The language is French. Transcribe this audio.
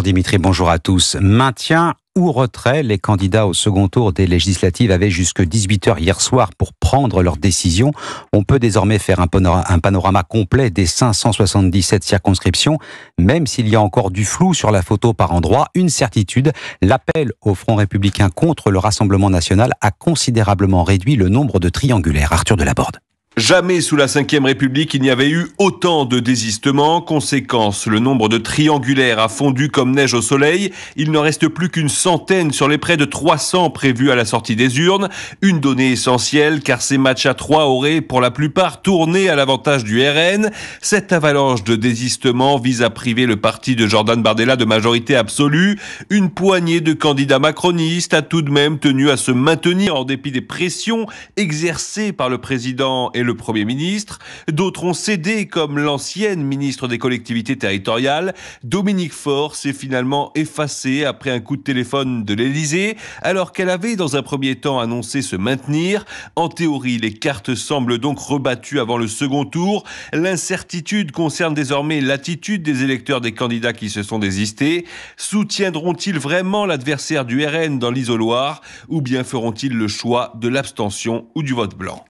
Dimitri, bonjour à tous. Maintien ou retrait, les candidats au second tour des législatives avaient jusque 18h hier soir pour prendre leur décision. On peut désormais faire un panorama complet des 577 circonscriptions, même s'il y a encore du flou sur la photo par endroits. Une certitude, l'appel au Front républicain contre le Rassemblement national a considérablement réduit le nombre de triangulaires. Arthur Delaborde. Jamais sous la Ve République il n'y avait eu autant de désistements. Conséquence, le nombre de triangulaires a fondu comme neige au soleil. Il n'en reste plus qu'une centaine sur les près de 300 prévus à la sortie des urnes. Une donnée essentielle, car ces matchs à 3 auraient pour la plupart tourné à l'avantage du RN. Cette avalanche de désistements vise à priver le parti de Jordan Bardella de majorité absolue. Une poignée de candidats macronistes a tout de même tenu à se maintenir en dépit des pressions exercées par le président et le Premier ministre. D'autres ont cédé, comme l'ancienne ministre des collectivités territoriales. Dominique Faure s'est finalement effacée après un coup de téléphone de l'Élysée, alors qu'elle avait dans un premier temps annoncé se maintenir. En théorie, les cartes semblent donc rebattues avant le second tour. L'incertitude concerne désormais l'attitude des électeurs des candidats qui se sont désistés. Soutiendront-ils vraiment l'adversaire du RN dans l'isoloir, ou bien feront-ils le choix de l'abstention ou du vote blanc ?